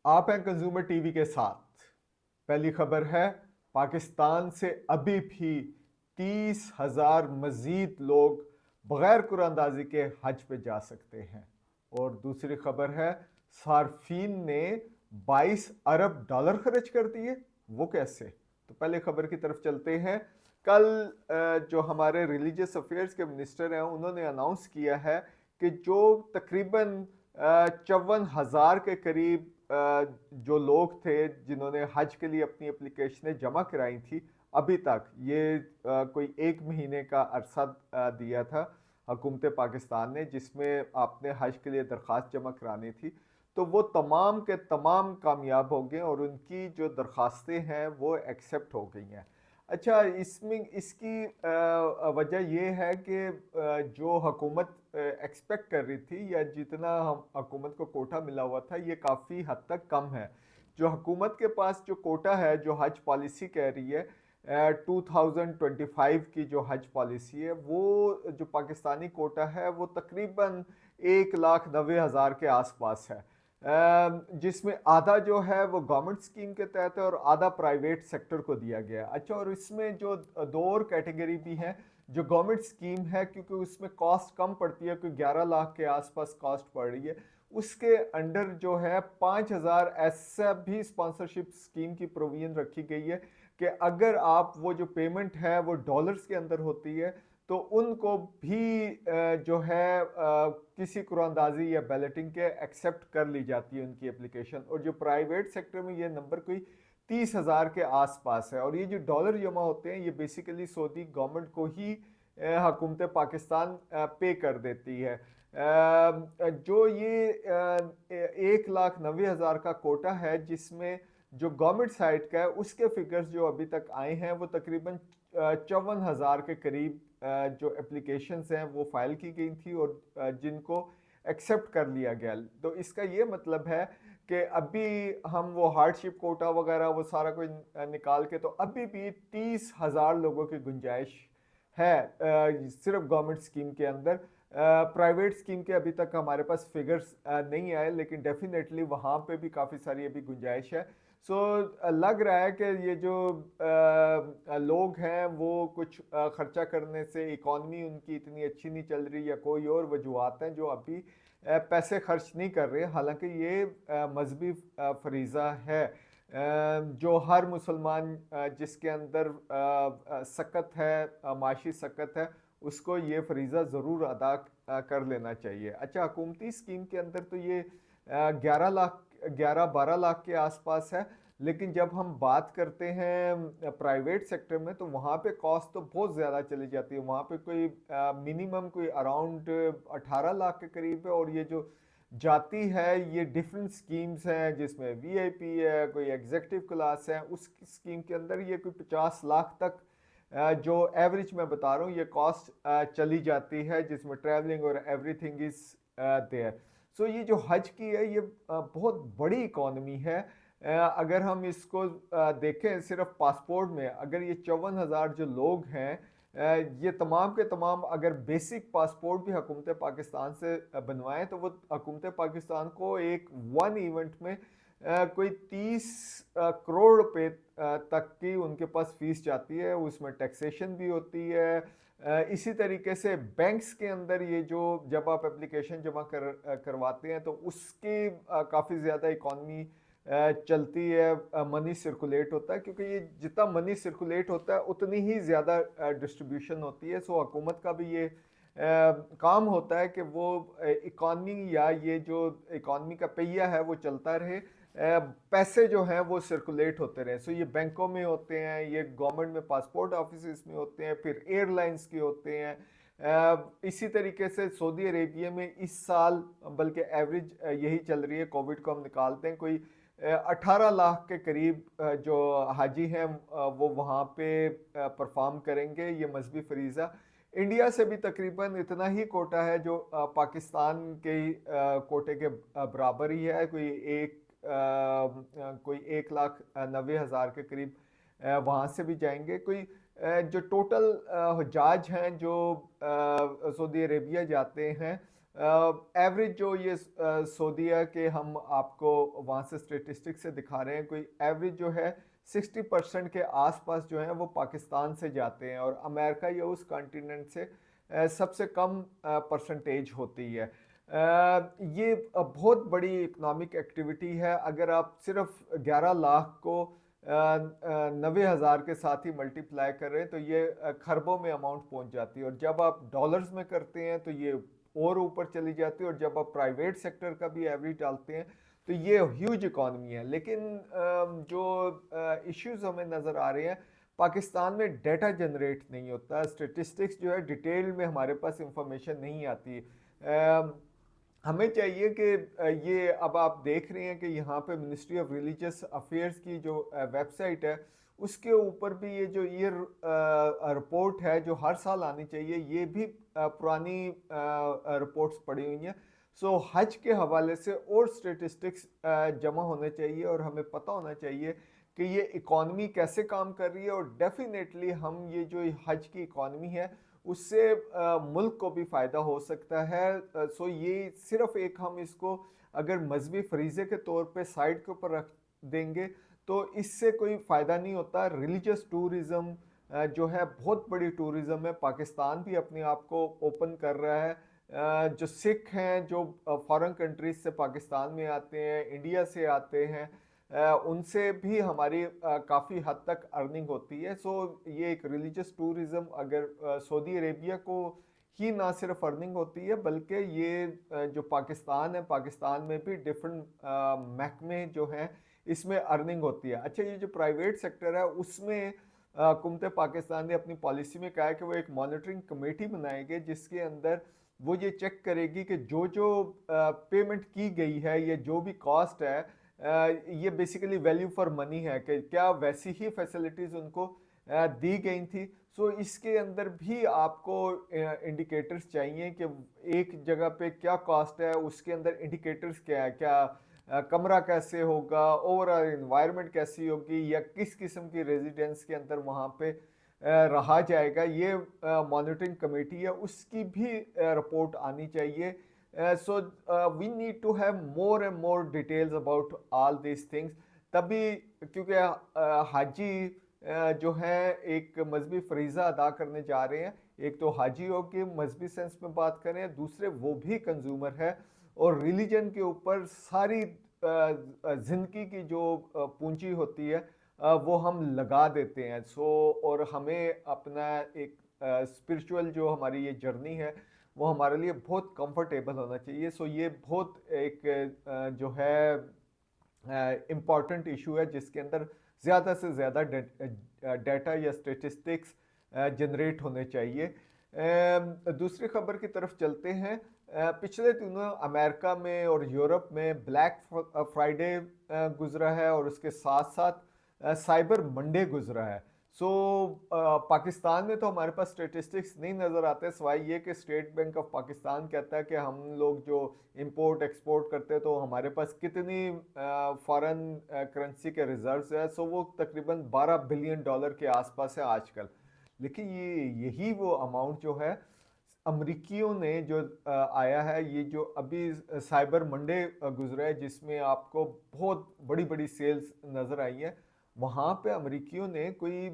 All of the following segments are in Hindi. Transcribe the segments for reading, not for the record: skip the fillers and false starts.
आप हैं कंज्यूमर टीवी के साथ। पहली खबर है, पाकिस्तान से अभी भी 30,000 मजीद लोग बगैर कुरानंदाजी के हज पे जा सकते हैं। और दूसरी खबर है, सार्फिन ने 22 अरब डॉलर खर्च कर दिए। वो कैसे? तो पहले खबर की तरफ चलते हैं। कल जो हमारे रिलीजियस अफेयर्स के मिनिस्टर हैं उन्होंने अनाउंस किया है कि जो तकरीबन 54,000 के करीब जो लोग थे जिन्होंने हज के लिए अपनी एप्लीकेशनें जमा कराई थी, अभी तक ये कोई 1 महीने का अरसा दिया था हुकूमत पाकिस्तान ने, जिसमें आपने हज के लिए दरख्वास्त जमा करानी थी, तो वो तमाम के तमाम कामयाब हो गए और उनकी जो दरख्वास्तें हैं वो एक्सेप्ट हो गई हैं। अच्छा, इसमें इसकी वजह यह है कि जो हुकूमत एक्सपेक्ट कर रही थी या जितना हम हुकूमत को कोटा मिला हुआ था, ये काफ़ी हद तक कम है। जो हुकूमत के पास जो कोटा है, जो हज पॉलिसी कह रही है 2025 की जो हज पॉलिसी है, वो जो पाकिस्तानी कोटा है वो तकरीबन 1,90,000 के आसपास है, जिसमें आधा जो है वो गवर्नमेंट स्कीम के तहत है और आधा प्राइवेट सेक्टर को दिया गया। अच्छा, और इसमें जो दो और कैटेगरी भी हैं, जो गवर्नमेंट स्कीम है क्योंकि उसमें कॉस्ट कम पड़ती है, कोई 11 लाख के आसपास कॉस्ट पड़ रही है, उसके अंडर जो है 5,000 ऐसा भी स्पॉन्सरशिप स्कीम की प्रोविजन रखी गई है कि अगर आप वो जो पेमेंट है वो डॉलर्स के अंदर होती है तो उनको भी जो है किसी कुरानदाजी या बैलेटिंग के एक्सेप्ट कर ली जाती है उनकी एप्लीकेशन। और जो प्राइवेट सेक्टर में ये नंबर कोई 30,000 के आसपास है। और ये जो डॉलर जमा होते हैं ये बेसिकली सऊदी गवर्नमेंट को ही हुकूमत पाकिस्तान पे कर देती है। जो ये 1,90,000 का कोटा है, जिसमें जो गवर्नमेंट साइड का है उसके फिगर्स जो अभी तक आए हैं वो तकरीबन 54,000 के करीब जो एप्लीकेशंस हैं वो फाइल की गई थी और जिनको एक्सेप्ट कर लिया गया। तो इसका ये मतलब है कि अभी हम वो हार्डशिप कोटा वगैरह वो सारा कुछ निकाल के, तो अभी भी 30,000 लोगों की गुंजाइश है सिर्फ गवर्नमेंट स्कीम के अंदर। प्राइवेट स्कीम के अभी तक हमारे पास फिगर्स नहीं आए, लेकिन डेफिनेटली वहाँ पे भी काफ़ी सारी अभी गुंजाइश है। सो लग रहा है कि ये जो लोग हैं वो कुछ खर्चा करने से इकॉनमी उनकी इतनी अच्छी नहीं चल रही या कोई और वजूहत हैं जो अभी पैसे खर्च नहीं कर रहे। हालांकि ये मजहबी फरीज़ा है जो हर मुसलमान जिसके अंदर सकत है, माशी सकत है, उसको ये फरीज़ा ज़रूर अदा कर लेना चाहिए। अच्छा, हुकूमती स्कीम के अंदर तो ये 11-12 लाख के आसपास है, लेकिन जब हम बात करते हैं प्राइवेट सेक्टर में तो वहाँ पे कॉस्ट तो बहुत ज़्यादा चली जाती है। वहाँ पे कोई मिनिमम कोई अराउंड 18 लाख के करीब है। और ये जो जाती है ये डिफरेंट स्कीम्स हैं, जिसमें वीआईपी है, कोई एग्जेक्टिव क्लास है, उस स्कीम के अंदर ये कोई 50 लाख तक जो एवरेज मैं बता रहा हूँ ये कॉस्ट चली जाती है, जिसमें ट्रैवलिंग और एवरीथिंग इज देयर। सो ये जो हज की है ये बहुत बड़ी इकॉनमी है। अगर हम इसको देखें सिर्फ पासपोर्ट में, अगर ये 54,000 जो लोग हैं, ये तमाम के तमाम अगर बेसिक पासपोर्ट भी हुकूमत पाकिस्तान से बनवाएं तो वो हुकूमत पाकिस्तान को एक वन इवेंट में कोई 30 करोड़ रुपए तक की उनके पास फीस जाती है। उसमें टैक्सेशन भी होती है। इसी तरीके से बैंक्स के अंदर ये जो जब आप एप्लीकेशन जमा करवाते हैं तो उसकी काफ़ी ज़्यादा इकॉनमी चलती है, मनी सर्कुलेट होता है, क्योंकि ये जितना मनी सर्कुलेट होता है उतनी ही ज़्यादा डिस्ट्रीब्यूशन होती है। सो हुकूमत का भी ये काम होता है कि वो इकॉनमी या ये जो इकॉनमी का पहिया है वो चलता रहे, पैसे जो हैं वो सर्कुलेट होते रहे। सो ये बैंकों में होते हैं, ये गवर्नमेंट में पासपोर्ट ऑफिस में होते हैं, फिर एयरलाइंस के होते हैं। इसी तरीके से सऊदी अरेबिया में इस साल बल्कि एवरेज यही चल रही है, कोविड को हम निकालते हैं, कोई 18 लाख के करीब जो हाजी हैं वो वहाँ पे परफॉर्म करेंगे ये मजहबी फरीज़ा। इंडिया से भी तकरीबन इतना ही कोटा है जो पाकिस्तान के कोटे के बराबर ही है, कोई 1,90,000 के करीब वहाँ से भी जाएंगे। कोई जो टोटल हुज्जाज हैं जो सऊदी अरेबिया जाते हैं एवरेज जो ये सऊदीया के हम आपको वहाँ से स्टेटिस्टिक्स से दिखा रहे हैं, कोई एवरेज जो है 60% के आसपास जो है वो पाकिस्तान से जाते हैं, और अमेरिका या उस कॉन्टिनेंट से सबसे कम परसेंटेज होती है। ये बहुत बड़ी इकोनॉमिक एक्टिविटी है। अगर आप सिर्फ 11 लाख को 90,000 के साथ ही मल्टीप्लाई कर रहे हैं तो ये खरबों में अमाउंट पहुंच जाती है, और जब आप डॉलर्स में करते हैं तो ये और ऊपर चली जाती है, और जब आप प्राइवेट सेक्टर का भी एवरेज डालते हैं तो ये ह्यूज इकॉनमी है। लेकिन जो इश्यूज हमें नज़र आ रहे हैं, पाकिस्तान में डेटा जनरेट नहीं होता, स्टेटिस्टिक्स जो है डिटेल में हमारे पास इंफॉर्मेशन नहीं आती। हमें चाहिए कि ये अब आप देख रहे हैं कि यहाँ पे मिनिस्ट्री ऑफ रिलीजियस अफेयर्स की जो वेबसाइट है उसके ऊपर भी ये जो ईयर रिपोर्ट है जो हर साल आनी चाहिए, ये भी पुरानी रिपोर्ट्स पड़ी हुई हैं। सो हज के हवाले से और स्टेटिस्टिक्स जमा होने चाहिए, और हमें पता होना चाहिए कि ये इकॉनमी कैसे काम कर रही है, और डेफिनेटली हम ये जो हज की इकॉनमी है उससे मुल्क को भी फ़ायदा हो सकता है। सो ये सिर्फ एक हम इसको अगर मजहबी फरीज़े के तौर पे साइड के ऊपर रख देंगे तो इससे कोई फ़ायदा नहीं होता। रिलीजियस टूरिज़्म जो है बहुत बड़ी टूरिज़्म है, पाकिस्तान भी अपने आप को ओपन कर रहा है। जो सिख हैं जो फॉरेन कंट्रीज से पाकिस्तान में आते हैं, इंडिया से आते हैं, उनसे भी हमारी काफ़ी हद तक अर्निंग होती है। सो ये एक रिलीजियस टूरिज़्म अगर सऊदी अरेबिया को ही ना सिर्फ अर्निंग होती है, बल्कि ये जो पाकिस्तान है, पाकिस्तान में भी डिफरेंट महकमे जो हैं इसमें अर्निंग होती है। अच्छा, ये जो प्राइवेट सेक्टर है उसमें हुकूमत पाकिस्तान ने अपनी पॉलिसी में कहा है कि वो एक मॉनिटरिंग कमेटी बनाएगी जिसके अंदर वो ये चेक करेगी कि जो जो पेमेंट की गई है या जो भी कॉस्ट है, ये बेसिकली वैल्यू फॉर मनी है, कि क्या वैसी ही फैसिलिटीज़ उनको दी गई थी। सो इसके अंदर भी आपको इंडिकेटर्स चाहिए कि एक जगह पे क्या कॉस्ट है, उसके अंदर इंडिकेटर्स क्या है, क्या कमरा कैसे होगा, ओवरऑल इन्वायरमेंट कैसी होगी, या किस किस्म की रेजिडेंस के अंदर वहाँ पे रहा जाएगा। ये मॉनिटरिंग कमेटी है, उसकी भी रिपोर्ट आनी चाहिए। So we need to have more and more details about all this things. तभी, क्योंकि हाजी जो है एक मजहबी फरीज़ा अदा करने जा रहे हैं, एक तो हाजियों की मजहबी सेंस में बात करें, दूसरे वो भी कंज्यूमर है, और रिलीजन के ऊपर सारी ज़िंदगी की जो पूंजी होती है वो हम लगा देते हैं। सो और हमें अपना एक स्पिरिचुअल जो हमारी ये जर्नी है वो हमारे लिए बहुत कंफर्टेबल होना चाहिए। सो ये बहुत एक जो है इम्पॉर्टेंट इशू है जिसके अंदर ज़्यादा से ज़्यादा डाटा या स्टेटिस्टिक्स जनरेट होने चाहिए। दूसरी खबर की तरफ चलते हैं। पिछले दिनों अमेरिका में और यूरोप में ब्लैक फ्राइडे गुजरा है, और उसके साथ साथ साइबर मंडे गुजरा है। सो पाकिस्तान में तो हमारे पास स्टेटिस्टिक्स नहीं नज़र आते, सिवाय ये कि स्टेट बैंक ऑफ पाकिस्तान कहता है कि हम लोग जो इंपोर्ट एक्सपोर्ट करते हैं तो हमारे पास कितनी फॉरेन करेंसी के रिजर्व्स है। सो वो तकरीबन $12 बिलियन के आसपास है आजकल। लेकिन ये यही वो अमाउंट जो है अमरीकियों ने जो आया है, ये जो अभी साइबर मंडे गुजरा है जिसमें आपको बहुत बड़ी बड़ी सेल्स नज़र आई हैं, वहाँ पे अमरीकियों ने कोई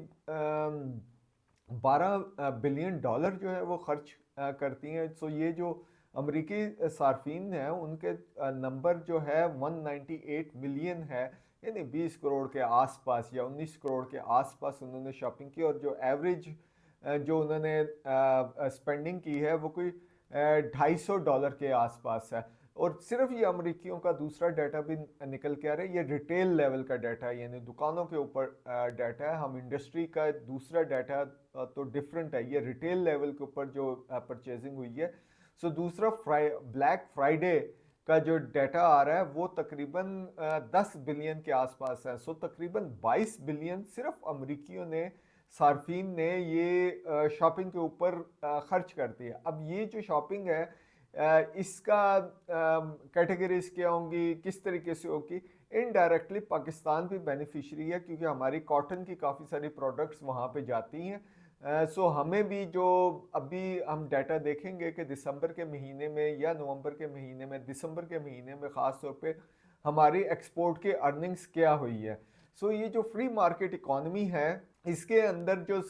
$12 बिलियन जो है वो खर्च करती हैं। सो ये जो अमरीकी सार्फिन हैं उनके नंबर जो है 198 मिलियन है, यानी 20 करोड़ के आसपास या 19 करोड़ के आसपास उन्होंने शॉपिंग की, और जो एवरेज जो उन्होंने स्पेंडिंग की है वो कोई $250 के आसपास है। और सिर्फ ये अमरीकियों का दूसरा डाटा भी निकल के आ रहा है, ये रिटेल लेवल का डाटा है, यानी दुकानों के ऊपर डाटा है। हम इंडस्ट्री का दूसरा डाटा तो डिफरेंट है, ये रिटेल लेवल के ऊपर जो परचेजिंग हुई है। सो दूसरा ब्लैक फ्राइडे का जो डाटा आ रहा है वो तकरीबन 10 बिलियन के आसपास है। सो तकरीबन 22 बिलियन सिर्फ अमरीकियों ने, सार्फिन ने ये शॉपिंग के ऊपर खर्च कर दिया। अब ये जो शॉपिंग है इसका कैटेगरीज क्या होंगी, किस तरीके से होगी? इनडायरेक्टली पाकिस्तान भी बेनिफिशियरी है, क्योंकि हमारी कॉटन की काफ़ी सारी प्रोडक्ट्स वहाँ पे जाती हैं। सो हमें भी जो अभी हम डाटा देखेंगे कि दिसंबर के महीने में या नवंबर के महीने में, दिसंबर के महीने में ख़ास तौर पे हमारी एक्सपोर्ट की अर्निंग्स क्या हुई है। सो ये जो फ्री मार्केट इकॉनमी है, इसके अंदर जो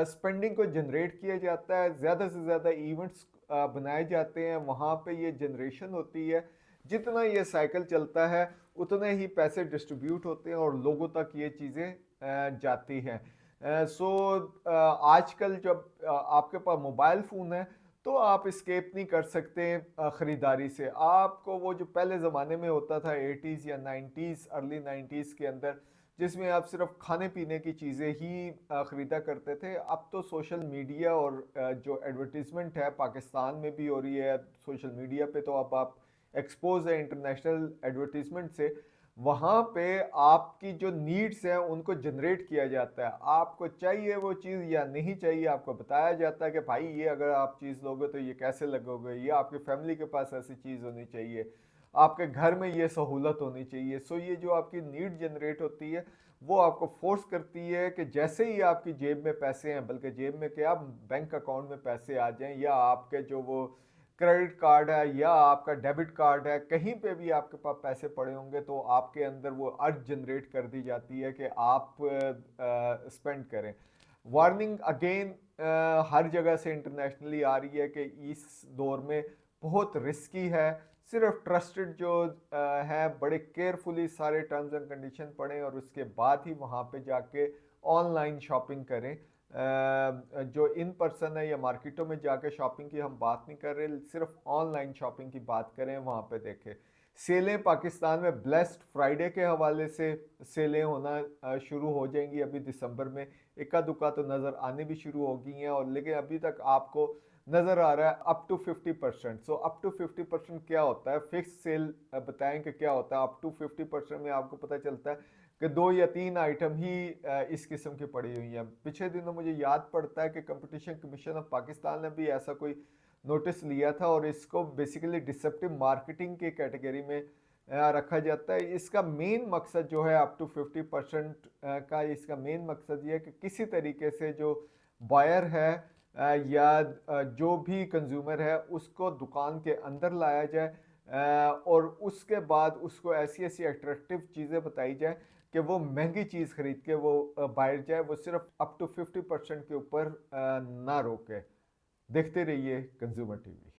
स्पेंडिंग को जनरेट किया जाता है, ज़्यादा से ज़्यादा इवेंट्स बनाए जाते हैं, वहाँ पे ये जनरेशन होती है। जितना ये साइकिल चलता है उतने ही पैसे डिस्ट्रीब्यूट होते हैं और लोगों तक ये चीज़ें जाती हैं। सो आजकल जब आपके पास मोबाइल फ़ोन है तो आप स्केप नहीं कर सकते ख़रीदारी से। आपको वो जो पहले ज़माने में होता था 80s या 90s, अर्ली 90s के अंदर, जिसमें आप सिर्फ खाने पीने की चीज़ें ही ख़रीदा करते थे। अब तो सोशल मीडिया और जो एडवर्टीज़मेंट है पाकिस्तान में भी हो रही है सोशल मीडिया पे, तो अब आप एक्सपोज है इंटरनेशनल एडवर्टीज़मेंट से। वहाँ पे आपकी जो नीड्स हैं उनको जनरेट किया जाता है। आपको चाहिए वो चीज़ या नहीं चाहिए, आपको बताया जाता है कि भाई ये अगर आप चीज़ लोगे तो ये कैसे लगोगे, ये आपकी फैमिली के पास ऐसी चीज़ होनी चाहिए, आपके घर में ये सहूलत होनी चाहिए। सो ये जो आपकी नीड जनरेट होती है वो आपको फोर्स करती है कि जैसे ही आपकी जेब में पैसे हैं, बल्कि जेब में क्या, बैंक अकाउंट में पैसे आ जाएं, या आपके जो वो क्रेडिट कार्ड है या आपका डेबिट कार्ड है, कहीं पे भी आपके पास पैसे पड़े होंगे, तो आपके अंदर वो अर्ज जनरेट कर दी जाती है कि आप स्पेंड करें। वार्निंग अगेन हर जगह से इंटरनेशनली आ रही है कि इस दौर में बहुत रिस्की है। सिर्फ ट्रस्टेड जो है, बड़े केयरफुली सारे टर्म्स एंड कंडीशन पढ़ें और उसके बाद ही वहाँ पे जाके ऑनलाइन शॉपिंग करें। जो इन पर्सन है या मार्केटों में जाके शॉपिंग की हम बात नहीं कर रहे, सिर्फ ऑनलाइन शॉपिंग की बात करें। वहाँ पे देखें सेलें पाकिस्तान में ब्लेस्ड फ्राइडे के हवाले से सेलें होना शुरू हो जाएंगी अभी दिसंबर में। इक्का दुक्का तो नज़र आने भी शुरू हो गई हैं, और लेकिन अभी तक आपको नज़र आ रहा है up to 50%। So up to 50% क्या होता है, फिक्स सेल बताएं कि क्या होता है। अप टू 50% में आपको पता चलता है कि 2 या 3 आइटम ही इस किस्म की पड़ी हुई हैं। पिछले दिनों मुझे याद पड़ता है कि कंपटीशन कमीशन ऑफ पाकिस्तान ने भी ऐसा कोई नोटिस लिया था, और इसको बेसिकली डिसेप्टिव मार्केटिंग की कैटेगरी में रखा जाता है। इसका मेन मकसद जो है अप टू 50% का, इसका मेन मकसद ये है कि किसी तरीके से जो बायर है या जो भी कंज्यूमर है उसको दुकान के अंदर लाया जाए, और उसके बाद उसको ऐसी ऐसी अट्रैक्टिव चीज़ें बताई जाए कि वो महंगी चीज़ खरीद के वो बाहर जाए, वो सिर्फ अप टू 50% के ऊपर ना रोके। देखते रहिए कंज्यूमर टीवी।